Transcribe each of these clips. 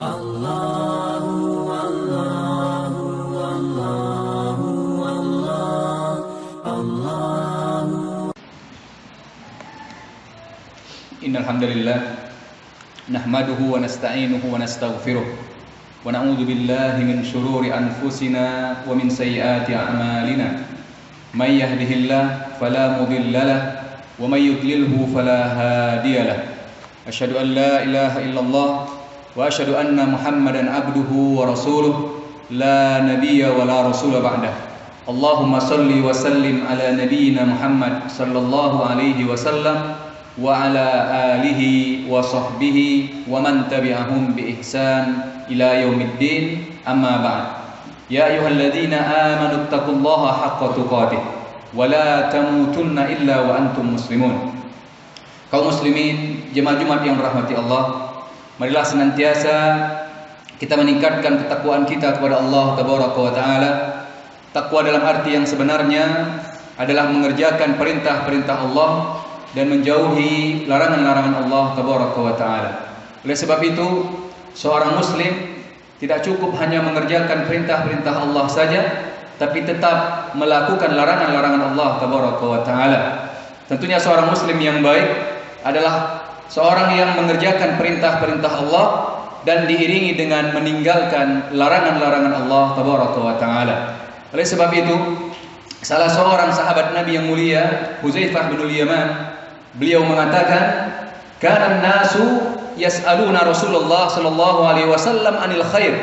Allahu Allahu Allahu Allah Allahu. Innal hamdalillah nahmaduhu wa nasta'inuhu wa nastaghfiruh wa na'udzu billahi min shururi anfusina wa min sayyiati a'malina. May yahdihillahu fala mudilla lahu wa may yudlilhu fala hadiya lahu. Asyhadu an la ilaha illallah wa asyhadu anna Muhammadan abduhu wa rasuluh la nabiyya wa la rasula ba'dah. Allahumma salli wa sallim ala nabiyyina Muhammad sallallahu alaihi wasallam wa ala alihi wa sahbihi wa man tabi'ahum bi ihsan ila yaumiddin, amma ba'd. Ya ayyuhalladzina amanu taqullaha haqqa tuqatih wa la tamutunna illa wa antum muslimun. Kaum muslimin, jemaah Jumat yang dirahmati Allah, marilah senantiasa kita meningkatkan ketakwaan kita kepada Allah Tabaraka wa Ta'ala. Takwa dalam arti yang sebenarnya adalah mengerjakan perintah-perintah Allah dan menjauhi larangan-larangan Allah Tabaraka wa Ta'ala. Oleh sebab itu, seorang muslim tidak cukup hanya mengerjakan perintah-perintah Allah saja, tapi tetap melakukan larangan-larangan Allah Tabaraka wa Ta'ala. Tentunya seorang muslim yang baik adalah seorang yang mengerjakan perintah-perintah Allah dan diiringi dengan meninggalkan larangan-larangan Allah Tabaraka wa Ta'ala. Oleh sebab itu, salah seorang sahabat Nabi yang mulia, Hudzaifah bin Yaman, beliau mengatakan, "Kana an-nasu yas'aluna Rasulullah sallallahu alaihi wasallam 'anil khair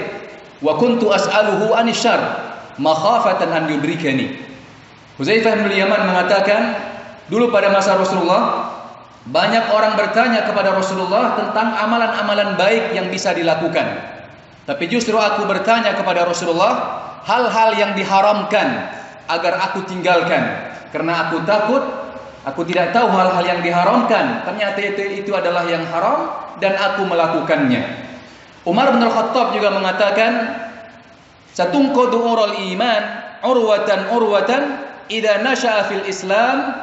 wa kuntu as'aluhu 'anil syarr makhafatan an yudrikani." Hudzaifah bin Yaman mengatakan, dulu pada masa Rasulullah banyak orang bertanya kepada Rasulullah tentang amalan-amalan baik yang bisa dilakukan. Tapi justru aku bertanya kepada Rasulullah hal-hal yang diharamkan agar aku tinggalkan. Karena aku takut, aku tidak tahu hal-hal yang diharamkan, ternyata itu adalah yang haram dan aku melakukannya. Umar bin Al-Khattab juga mengatakan, "Satunqadu ural iman urwatan idza nasha'a fil Islam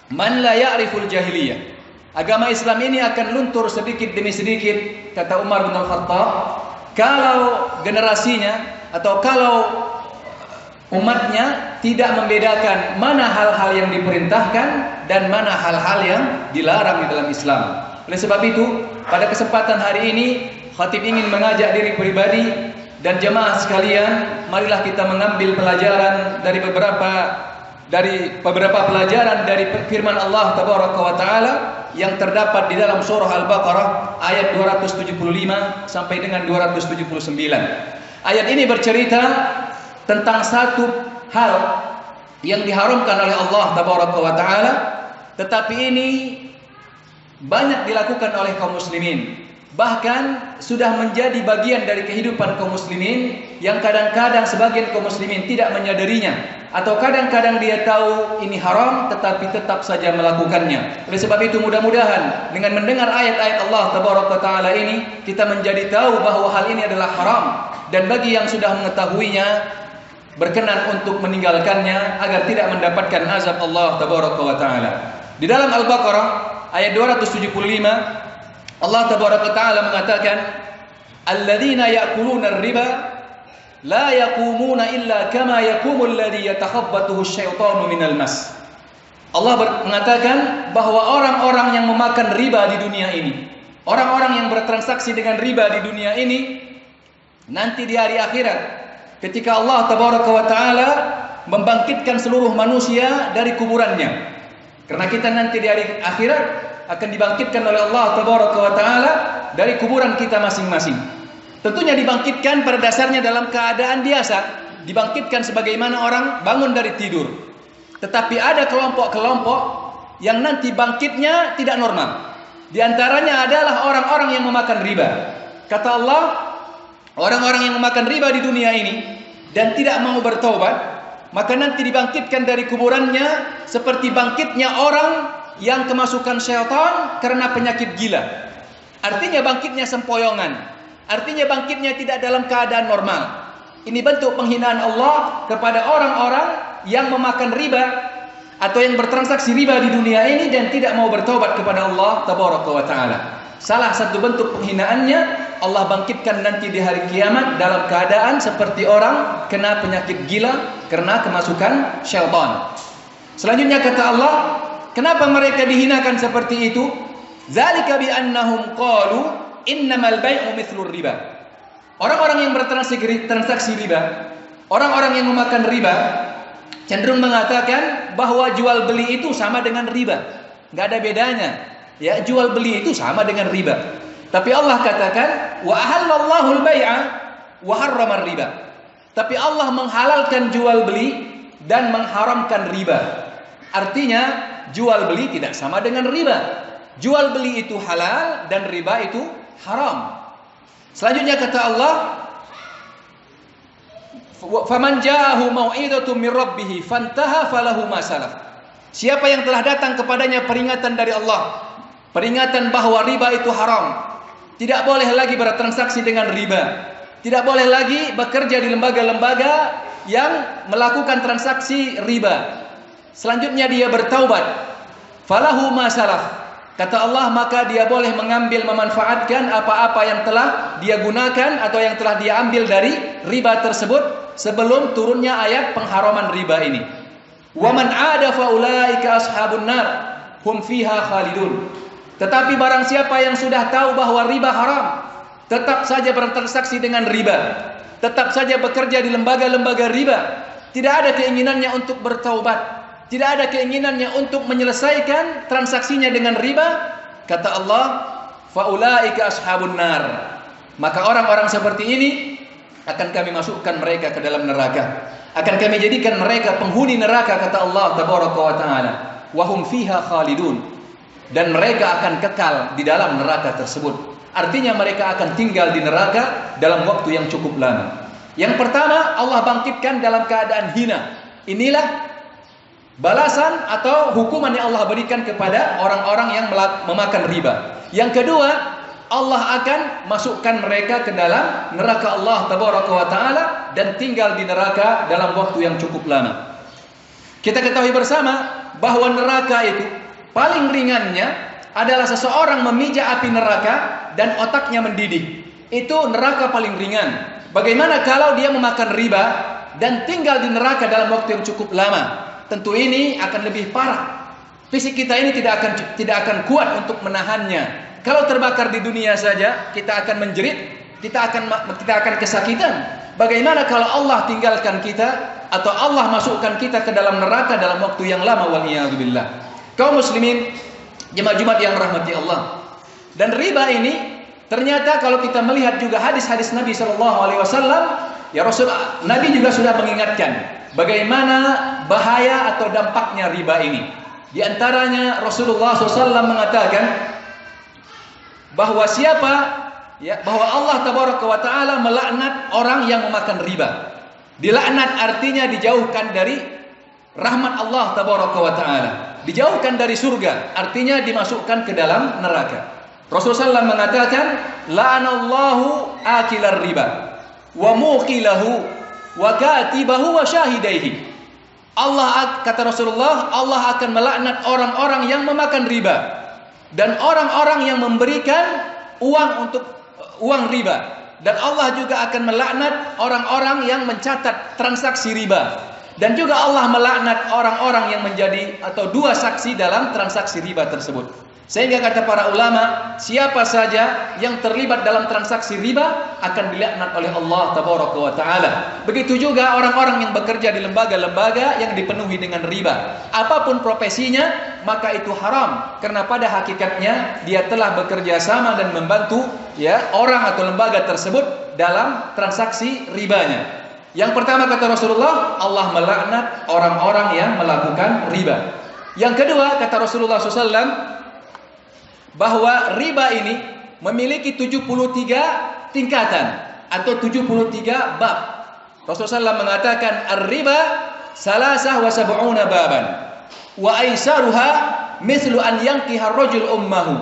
man la ya'riful jahiliyah." Agama Islam ini akan luntur sedikit demi sedikit, kata Umar bin Al-Khattab, kalau generasinya atau kalau umatnya tidak membedakan mana hal-hal yang diperintahkan dan mana hal-hal yang dilarang di dalam Islam. Oleh sebab itu, pada kesempatan hari ini, khatib ingin mengajak diri pribadi dan jemaah sekalian, marilah kita mengambil pelajaran dari beberapa pelajaran dari firman Allah Tabaraka wa Ta'ala yang terdapat di dalam surah Al-Baqarah ayat 275 sampai dengan 279. Ayat ini bercerita tentang satu hal yang diharamkan oleh Allah Tabaraka wa Ta'ala, tetapi ini banyak dilakukan oleh kaum muslimin. Bahkan sudah menjadi bagian dari kehidupan kaum muslimin yang kadang-kadang sebagian kaum muslimin tidak menyadarinya, atau kadang-kadang dia tahu ini haram tetapi tetap saja melakukannya. Oleh sebab itu, mudah-mudahan dengan mendengar ayat-ayat Allah Tabaraka Ta'ala ini, kita menjadi tahu bahwa hal ini adalah haram, dan bagi yang sudah mengetahuinya berkenan untuk meninggalkannya agar tidak mendapatkan azab Allah Tabaraka wa Ta'ala. Di dalam Al-Baqarah ayat 275, Allah Tabaraka Ta'ala mengatakan, "Alladzina ya'kuluna ar-riba la yaqumuna illa kama yaqumu alladhi yatakhabbathu asy-syaitanu minal mas." Allah mengatakan bahwa orang-orang yang memakan riba di dunia ini, orang-orang yang bertransaksi dengan riba di dunia ini, nanti di hari akhirat ketika Allah Tabaraka wa Ta'ala membangkitkan seluruh manusia dari kuburannya. Karena kita nanti di hari akhirat akan dibangkitkan oleh Allah Tabaraka wa Ta'ala dari kuburan kita masing-masing. Tentunya dibangkitkan pada dasarnya dalam keadaan biasa, dibangkitkan sebagaimana orang bangun dari tidur. Tetapi ada kelompok-kelompok yang nanti bangkitnya tidak normal. Di antaranya adalah orang-orang yang memakan riba. Kata Allah, orang-orang yang memakan riba di dunia ini dan tidak mau bertaubat, maka nanti dibangkitkan dari kuburannya seperti bangkitnya orang yang kemasukan syaitan karena penyakit gila. Artinya bangkitnya sempoyongan, artinya bangkitnya tidak dalam keadaan normal. Ini bentuk penghinaan Allah kepada orang-orang yang memakan riba atau yang bertransaksi riba di dunia ini dan tidak mau bertobat kepada Allah Tabaraka wa Ta'ala. Salah satu bentuk penghinaannya Allah bangkitkan nanti di hari kiamat dalam keadaan seperti orang kena penyakit gila karena kemasukan syaitan. Selanjutnya kata Allah, kenapa mereka dihinakan seperti itu? Dzalika bi annahum qalu innamal bai'u mithlur riba. Orang-orang yang bertransaksi riba, orang-orang yang memakan riba cenderung mengatakan bahwa jual beli itu sama dengan riba. Enggak ada bedanya. Ya, jual beli itu sama dengan riba. Tapi Allah katakan wa ahallallahu al-bai'a wa harrama riba. Tapi Allah menghalalkan jual beli dan mengharamkan riba. Artinya jual beli tidak sama dengan riba. Jual beli itu halal dan riba itu haram. Selanjutnya kata Allah, faman ja'ahu mau'izatun min rabbih fantaha falahu ma salaf. Siapa yang telah datang kepadanya peringatan dari Allah, peringatan bahwa riba itu haram, tidak boleh lagi bertransaksi dengan riba, tidak boleh lagi bekerja di lembaga-lembaga yang melakukan transaksi riba. Selanjutnya dia bertaubat, falahu ma salaf. Kata Allah, maka dia boleh mengambil, memanfaatkan apa-apa yang telah dia gunakan atau yang telah dia ambil dari riba tersebut sebelum turunnya ayat pengharaman riba ini. Wa man 'ada fa ulaika ashabun nar hum fiha khalidun. Tetapi barang siapa yang sudah tahu bahwa riba haram, tetap saja bertransaksi dengan riba, tetap saja bekerja di lembaga-lembaga riba, tidak ada keinginannya untuk bertaubat, tidak ada keinginannya untuk menyelesaikan transaksinya dengan riba, kata Allah, faulaika ashabun nar. Maka orang-orang seperti ini akan kami masukkan mereka ke dalam neraka. Akan kami jadikan mereka penghuni neraka, kata Allah tabaraka wa taala. Wa hum fiha khalidun. Dan mereka akan kekal di dalam neraka tersebut. Artinya mereka akan tinggal di neraka dalam waktu yang cukup lama. Yang pertama, Allah bangkitkan dalam keadaan hina. Inilah balasan atau hukuman yang Allah berikan kepada orang-orang yang memakan riba. Yang kedua, Allah akan masukkan mereka ke dalam neraka Allah tabaraka wa taala dan tinggal di neraka dalam waktu yang cukup lama. Kita ketahui bersama bahwa neraka itu paling ringannya adalah seseorang memijak api neraka dan otaknya mendidih. Itu neraka paling ringan. Bagaimana kalau dia memakan riba dan tinggal di neraka dalam waktu yang cukup lama? Tentu ini akan lebih parah. Fisik kita ini tidak akan kuat untuk menahannya. Kalau terbakar di dunia saja, kita akan menjerit, kita akan kesakitan. Bagaimana kalau Allah tinggalkan kita atau Allah masukkan kita ke dalam neraka dalam waktu yang lama, waliyadzubillah. Kaum muslimin, jemaah Jumat yang rahmati Allah. Dan riba ini ternyata kalau kita melihat juga hadis-hadis Nabi SAW, ya Nabi juga sudah mengingatkan bagaimana bahaya atau dampaknya riba ini. Di antaranya Rasulullah SAW mengatakan bahwa bahwa Allah tabaraka wa taala melaknat orang yang memakan riba. Dilaknat artinya dijauhkan dari rahmat Allah tabaraka wa taala, dijauhkan dari surga, artinya dimasukkan ke dalam neraka. Rasulullah SAW mengatakan, la'anallahu akilar riba wa muqilahu wa katibahu wa syahidaihi. Kata Rasulullah, Allah akan melaknat orang-orang yang memakan riba dan orang-orang yang memberikan uang riba, dan Allah juga akan melaknat orang-orang yang mencatat transaksi riba, dan juga Allah melaknat orang-orang yang menjadi atau dua saksi dalam transaksi riba tersebut. Sehingga kata para ulama, siapa saja yang terlibat dalam transaksi riba akan dilaknat oleh Allah tabaraka wa taala. Begitu juga orang-orang yang bekerja di lembaga-lembaga yang dipenuhi dengan riba. Apapun profesinya, maka itu haram, karena pada hakikatnya dia telah bekerja sama dan membantu orang atau lembaga tersebut dalam transaksi ribanya. Yang pertama kata Rasulullah, Allah melaknat orang-orang yang melakukan riba. Yang kedua kata Rasulullah SAW, bahwa riba ini memiliki 73 tingkatan atau 73 bab. Rasulullah SAW mengatakan ar-riba salasah wa sab'una baban wa aisaruha mithlu an yankiha ar-rajul ummahu.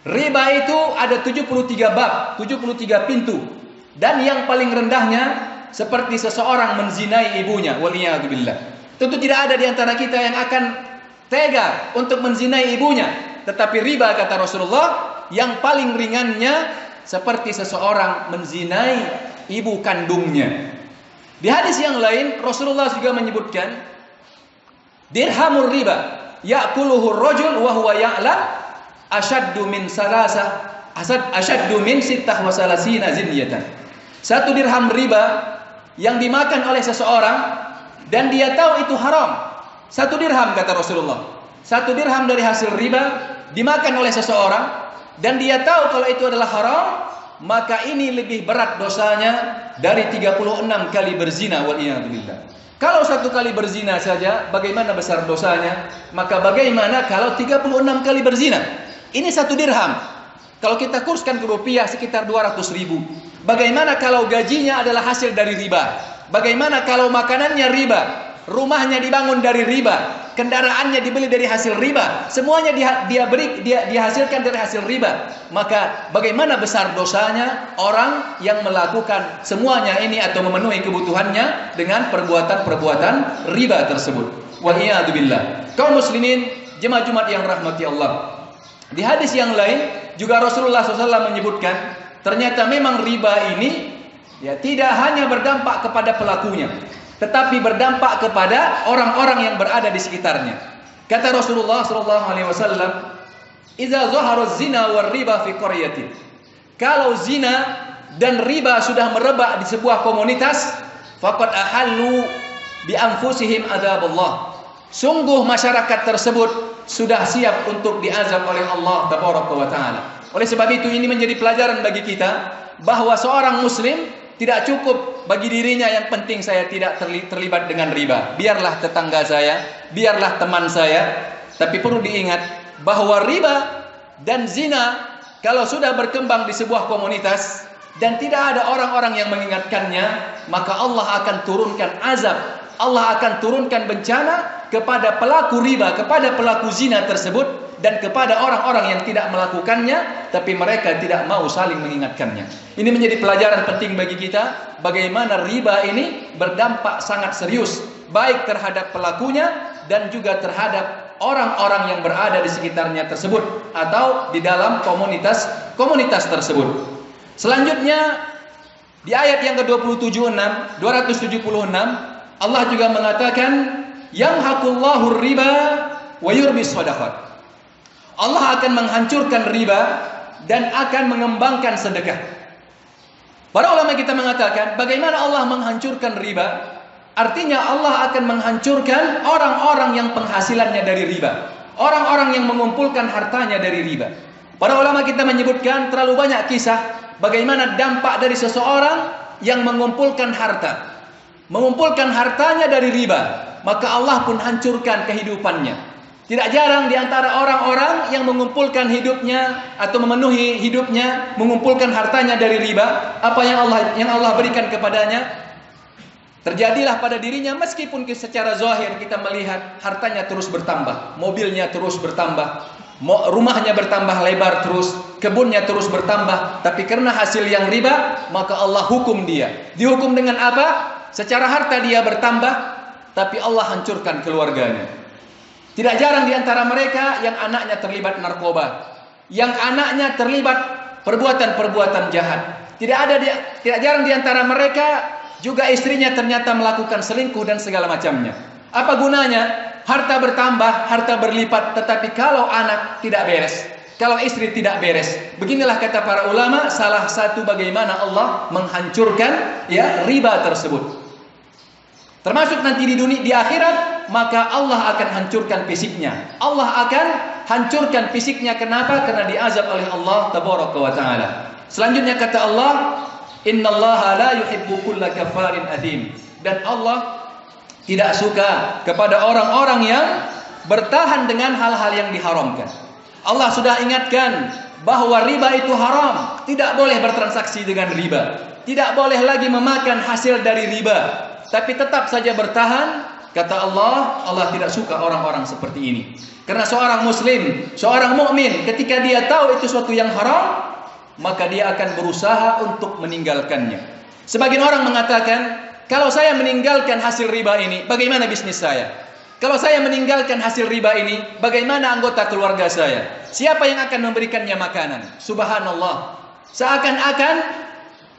Riba itu ada 73 bab, 73 pintu, dan yang paling rendahnya seperti seseorang menzinai ibunya, waliyadzubillah. Tentu tidak ada di antara kita yang akan tega untuk menzinai ibunya. Tetapi riba kata Rasulullah yang paling ringannya seperti seseorang menzinai ibu kandungnya. Di hadis yang lain Rasulullah juga menyebutkan dirhamur riba ya'kuluhu ar-rajul wa huwa ya'lam ashaddu min sittah wa salasina zinyatan. 1 dirham riba yang dimakan oleh seseorang dan dia tahu itu haram. 1 dirham kata Rasulullah. 1 dirham dari hasil riba dimakan oleh seseorang dan dia tahu kalau itu adalah haram, maka ini lebih berat dosanya dari 36 kali berzina waliyadzubillah. Kalau 1 kali berzina saja bagaimana besar dosanya, maka bagaimana kalau 36 kali berzina? Ini 1 dirham. Kalau kita kurskan ke rupiah sekitar 200.000. Bagaimana kalau gajinya adalah hasil dari riba? Bagaimana kalau makanannya riba? Rumahnya dibangun dari riba, kendaraannya dibeli dari hasil riba, semuanya dia dihasilkan dari hasil riba. Maka bagaimana besar dosanya orang yang melakukan semuanya ini atau memenuhi kebutuhannya dengan perbuatan-perbuatan riba tersebut. Waliyadzubillah. Kaum muslimin, jemaah Jumat yang rahmati Allah. Di hadis yang lain juga Rasulullah SAW menyebutkan ternyata memang riba ini ya tidak hanya berdampak kepada pelakunya, tetapi berdampak kepada orang-orang yang berada di sekitarnya. Kata Rasulullah SAW, "Idza zahara zina war riba fi qaryatin." Kalau zina dan riba sudah merebak di sebuah komunitas, faqad ahallu bi anfusihim adzaballah. Sungguh masyarakat tersebut sudah siap untuk diazab oleh Allah tabaraka wa taala. Oleh sebab itu ini menjadi pelajaran bagi kita bahwa seorang muslim tidak cukup bagi dirinya yang penting saya tidak terlibat dengan riba. Biarlah tetangga saya, biarlah teman saya. Tapi perlu diingat bahwa riba dan zina kalau sudah berkembang di sebuah komunitas dan tidak ada orang-orang yang mengingatkannya, maka Allah akan turunkan azab. Allah akan turunkan bencana kepada pelaku riba, kepada pelaku zina tersebut, dan kepada orang-orang yang tidak melakukannya tapi mereka tidak mau saling mengingatkannya. Ini menjadi pelajaran penting bagi kita bagaimana riba ini berdampak sangat serius baik terhadap pelakunya dan juga terhadap orang-orang yang berada di sekitarnya tersebut atau di dalam komunitas tersebut. Selanjutnya di ayat yang ke-276 Allah juga mengatakan yamhaqullahu riba wa yurbis shadaqat. Allah akan menghancurkan riba dan akan mengembangkan sedekah. Para ulama kita mengatakan, bagaimana Allah menghancurkan riba? Artinya Allah akan menghancurkan orang-orang yang penghasilannya dari riba, orang-orang yang mengumpulkan hartanya dari riba. Para ulama kita menyebutkan terlalu banyak kisah bagaimana dampak dari seseorang yang mengumpulkan harta, mengumpulkan hartanya dari riba, maka Allah pun hancurkan kehidupannya. Tidak jarang di antara orang-orang yang mengumpulkan hidupnya atau memenuhi hidupnya, mengumpulkan hartanya dari riba, apa yang Allah berikan kepadanya terjadilah pada dirinya, meskipun secara zahir kita melihat hartanya terus bertambah, mobilnya terus bertambah, rumahnya bertambah lebar terus, kebunnya terus bertambah, tapi karena hasil yang riba, maka Allah hukum dia. Dihukum dengan apa? Secara harta dia bertambah, tapi Allah hancurkan keluarganya. Tidak jarang di antara mereka yang anaknya terlibat narkoba, yang anaknya terlibat perbuatan-perbuatan jahat. Tidak jarang di antara mereka juga istrinya ternyata melakukan selingkuh dan segala macamnya. Apa gunanya? Harta bertambah, harta berlipat, tetapi kalau anak tidak beres, kalau istri tidak beres, beginilah kata para ulama, salah satu bagaimana Allah menghancurkan riba tersebut. Termasuk nanti di akhirat, maka Allah akan hancurkan fisiknya. Allah akan hancurkan fisiknya. Kenapa? Karena diazab oleh Allah tabaraka wa taala. Selanjutnya kata Allah, innallaha la yuhibbu kulla kafarin athim. Dan Allah tidak suka kepada orang-orang yang bertahan dengan hal-hal yang diharamkan. Allah sudah ingatkan bahwa riba itu haram, tidak boleh bertransaksi dengan riba, tidak boleh lagi memakan hasil dari riba, tapi tetap saja bertahan. Kata Allah, Allah tidak suka orang-orang seperti ini. Karena seorang muslim, seorang mukmin, ketika dia tahu itu suatu yang haram, maka dia akan berusaha untuk meninggalkannya. Sebagian orang mengatakan, kalau saya meninggalkan hasil riba ini, bagaimana bisnis saya? Kalau saya meninggalkan hasil riba ini, bagaimana anggota keluarga saya? Siapa yang akan memberikannya makanan? Subhanallah. Seakan-akan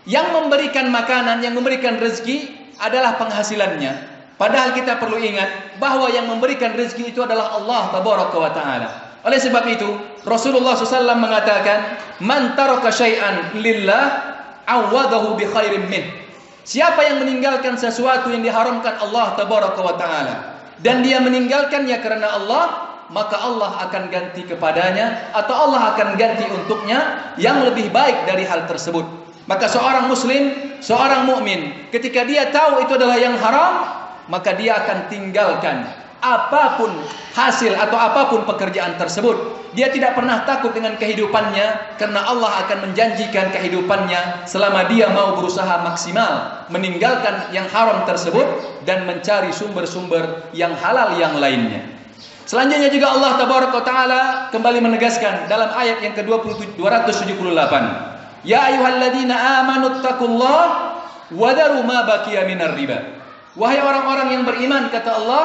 yang memberikan makanan, yang memberikan rezeki adalah penghasilannya. Padahal kita perlu ingat bahwa yang memberikan rezeki itu adalah Allah Tabaraka wa Ta'ala. Oleh sebab itu, Rasulullah SAW mengatakan, "Man taraka syai'an lillah, awadahu bi khairin min." Siapa yang meninggalkan sesuatu yang diharamkan Allah Tabaraka wa Ta'ala dan dia meninggalkannya karena Allah, maka Allah akan ganti kepadanya atau Allah akan ganti untuknya yang lebih baik dari hal tersebut. Maka seorang muslim, seorang mukmin, ketika dia tahu itu adalah yang haram, maka dia akan tinggalkan apapun hasil atau apapun pekerjaan tersebut. Dia tidak pernah takut dengan kehidupannya karena Allah akan menjanjikan kehidupannya selama dia mau berusaha maksimal meninggalkan yang haram tersebut dan mencari sumber-sumber yang halal yang lainnya. Selanjutnya juga Allah Tabaraka wa Ta'ala kembali menegaskan dalam ayat yang ke-278, "Ya ayyuhalladzina amanu taqullaha wa daru ma baqiya minar riba." Wahai orang-orang yang beriman, kata Allah,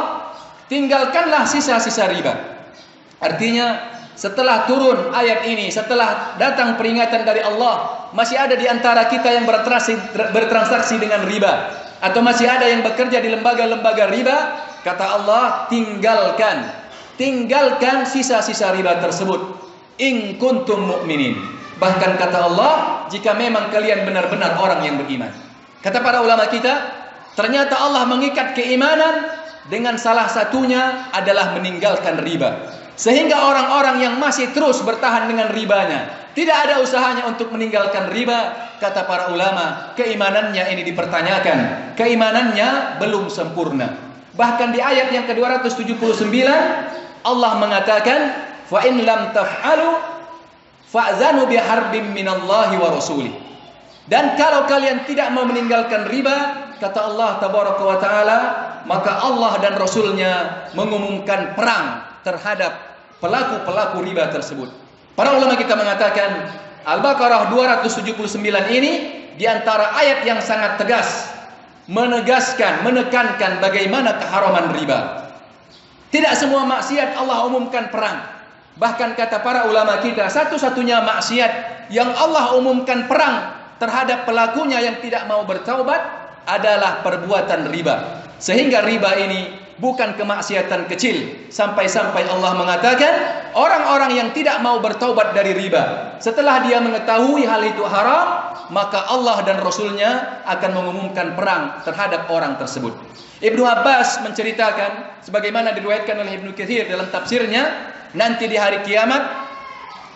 tinggalkanlah sisa-sisa riba. Artinya, setelah turun ayat ini, setelah datang peringatan dari Allah, masih ada di antara kita yang bertransaksi dengan riba, atau masih ada yang bekerja di lembaga-lembaga riba, kata Allah, tinggalkan sisa-sisa riba tersebut. In kuntum mu'minin. Bahkan kata Allah, jika memang kalian benar-benar orang yang beriman. Kata para ulama kita, ternyata Allah mengikat keimanan dengan salah satunya adalah meninggalkan riba. Sehingga orang-orang yang masih terus bertahan dengan ribanya, tidak ada usahanya untuk meninggalkan riba. Kata para ulama, keimanannya ini dipertanyakan. Keimanannya belum sempurna. Bahkan di ayat yang ke-279, Allah mengatakan, "Fa in lam taf'alu fa'zanu biharbin minallahi wa rasulih." Dan kalau kalian tidak mau meninggalkan riba, kata Allah Tabaraka wa Ta'ala, maka Allah dan Rasulnya mengumumkan perang terhadap pelaku-pelaku riba tersebut. Para ulama kita mengatakan Al-Baqarah 279 ini diantara ayat yang sangat tegas, menekankan bagaimana keharaman riba. Tidak semua maksiat Allah umumkan perang. Bahkan kata para ulama kita, satu-satunya maksiat yang Allah umumkan perang terhadap pelakunya yang tidak mau bertaubat adalah perbuatan riba. Sehingga riba ini bukan kemaksiatan kecil. Sampai-sampai Allah mengatakan orang-orang yang tidak mau bertaubat dari riba, setelah dia mengetahui hal itu haram, maka Allah dan Rasulnya akan mengumumkan perang terhadap orang tersebut. Ibnu Abbas menceritakan, sebagaimana diriwayatkan oleh Ibnu Katsir dalam tafsirnya, nanti di hari kiamat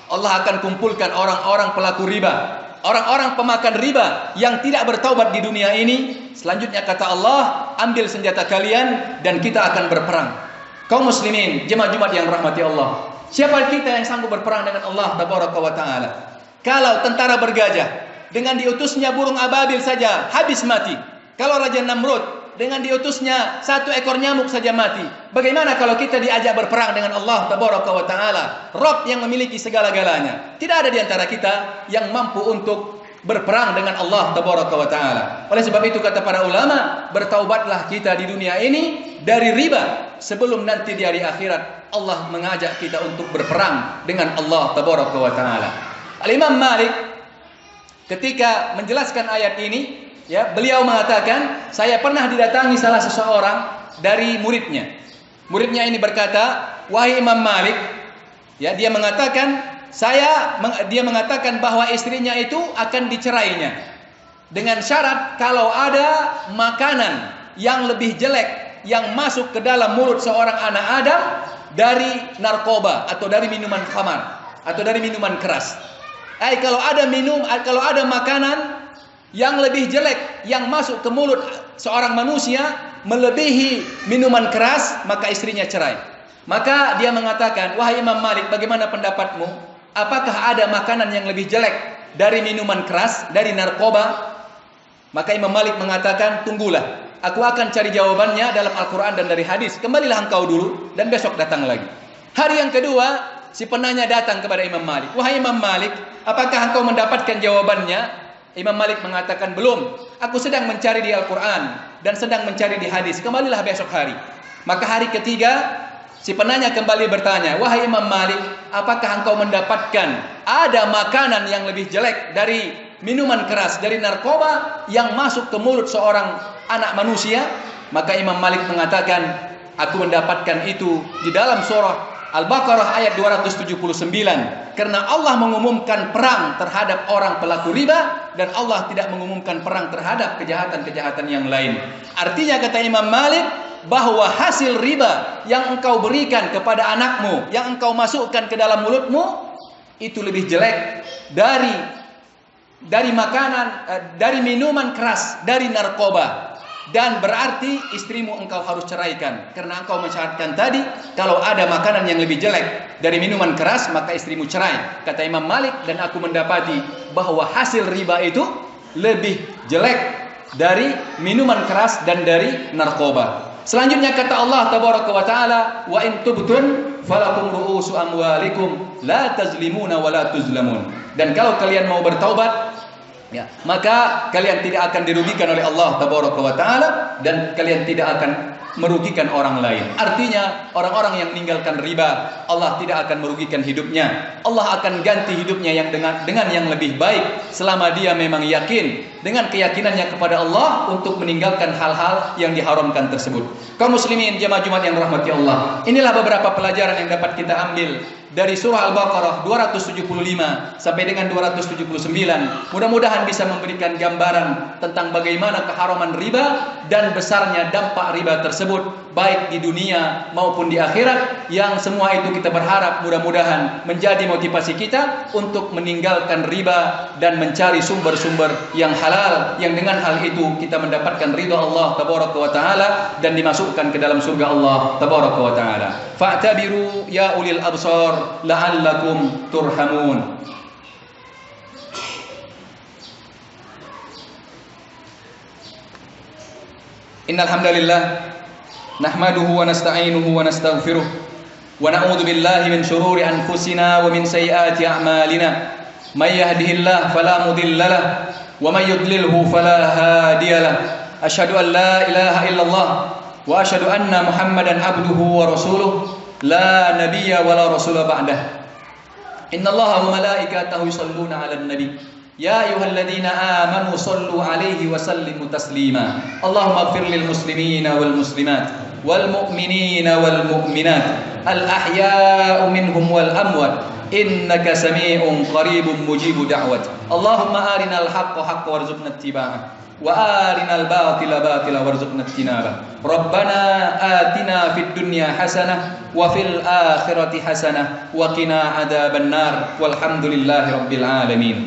Allah akan kumpulkan orang-orang pelaku riba, orang-orang pemakan riba yang tidak bertaubat di dunia ini. Selanjutnya kata Allah, ambil senjata kalian dan kita akan berperang. Kaum muslimin, jemaah Jumat yang rahmati Allah, siapa kita yang sanggup berperang dengan Allah Tabaraka wa Ta'ala? Kalau tentara bergajah dengan diutusnya burung ababil saja habis mati. Kalau Raja Namrud dengan diutusnya satu ekor nyamuk saja mati. Bagaimana kalau kita diajak berperang dengan Allah Tabaraka wa Ta'ala, Rabb yang memiliki segala-galanya? Tidak ada di antara kita yang mampu untuk berperang dengan Allah Tabaraka wa Ta'ala. Oleh sebab itu kata para ulama, bertaubatlah kita di dunia ini dari riba, sebelum nanti di hari akhirat Allah mengajak kita untuk berperang dengan Allah Tabaraka wa Ta'ala. Al-Imam Malik ketika menjelaskan ayat ini, ya, beliau mengatakan, saya pernah didatangi salah seseorang dari muridnya. Muridnya ini berkata, "Wahai Imam Malik," ya, dia mengatakan bahwa istrinya itu akan dicerainya dengan syarat kalau ada makanan yang lebih jelek yang masuk ke dalam mulut seorang anak Adam dari narkoba atau dari minuman khamar atau dari minuman keras. Kalau ada makanan yang lebih jelek yang masuk ke mulut seorang manusia melebihi minuman keras, maka istrinya cerai. Maka dia mengatakan, "Wahai Imam Malik, bagaimana pendapatmu? Apakah ada makanan yang lebih jelek dari minuman keras, dari narkoba?" Maka Imam Malik mengatakan, "Tunggulah, aku akan cari jawabannya dalam Al-Quran dan dari hadis. Kembalilah engkau dulu dan besok datang lagi." Hari yang kedua, si penanya datang kepada Imam Malik. "Wahai Imam Malik, apakah engkau mendapatkan jawabannya?" Imam Malik mengatakan, "Belum, aku sedang mencari di Al-Quran dan sedang mencari di hadis. Kembalilah besok hari." Maka hari ketiga, si penanya kembali bertanya, "Wahai Imam Malik, apakah engkau mendapatkan ada makanan yang lebih jelek dari minuman keras, dari narkoba yang masuk ke mulut seorang anak manusia, maka Imam Malik mengatakan, aku mendapatkan itu di dalam surah Al-Baqarah ayat 279, karena Allah mengumumkan perang terhadap orang pelaku riba dan Allah tidak mengumumkan perang terhadap kejahatan-kejahatan yang lain. Artinya kata Imam Malik bahwa hasil riba yang engkau berikan kepada anakmu, yang engkau masukkan ke dalam mulutmu, itu lebih jelek dari makanan, dari minuman keras, dari narkoba. Dan berarti istrimu engkau harus ceraikan, karena engkau mensyaratkan tadi kalau ada makanan yang lebih jelek dari minuman keras maka istrimu cerai. Kata Imam Malik, dan aku mendapati bahwa hasil riba itu lebih jelek dari minuman keras dan dari narkoba. Selanjutnya kata Allah tabaraka wa taala, wa in tubtun falakum ru'usu amwalikum la tazlimuna wa la tuzlamun. Dan kalau kalian mau bertaubat, ya, maka kalian tidak akan dirugikan oleh Allah tabaraka wa taala dan kalian tidak akan merugikan orang lain. Artinya orang-orang yang meninggalkan riba, Allah tidak akan merugikan hidupnya. Allah akan ganti hidupnya yang dengan yang lebih baik selama dia memang yakin dengan keyakinannya kepada Allah untuk meninggalkan hal-hal yang diharamkan tersebut. Kaum muslimin jemaah Jumat yang rahmati Allah, inilah beberapa pelajaran yang dapat kita ambil dari surah Al-Baqarah 275 sampai dengan 279. Mudah-mudahan bisa memberikan gambaran tentang bagaimana keharaman riba dan besarnya dampak riba tersebut baik di dunia maupun di akhirat, yang semua itu kita berharap mudah-mudahan menjadi motivasi kita untuk meninggalkan riba dan mencari sumber-sumber yang halal, yang dengan hal itu kita mendapatkan ridha Allah tabaraka wa taala dan dimasukkan ke dalam surga Allah tabaraka wa taala. Fa'tabiru ya ulil absar la'allakum turhamun. Innal hamdalillah nahmaduhu wa nasta'inuhu wa nastaghfiruh wa na'udzu billahi min shururi anfusina wa min sayyiati a'malina. May yahdihillahu fala mudilla lahu wa may yudlilhu fala hadiya lahu. Asyhadu an la ilaha illallah wa asyhadu anna Muhammadan abduhu wa rasuluh la nabiyya wa la rasula ba'dah. Innallaha wa malaikatahu yusholluna 'alan nabi ya ayyuhalladzina amanu shallu 'alaihi wa sallimu taslima. Allahumma ighfir lil muslimina wal muslimat wal mu'minina wal mu'minat al ahya'u minhum wal amwat innaka sami'un qaribun mujibu da'wat. Allahumma arinal haqqa haqqan warzuqna ittiba'ah wa arinal batila batila warzuqna ijtinabah. Rabbana atina fid dunya hasanah wa fil akhirati hasanah wa qina adzabannar walhamdulillahi rabbil alamin.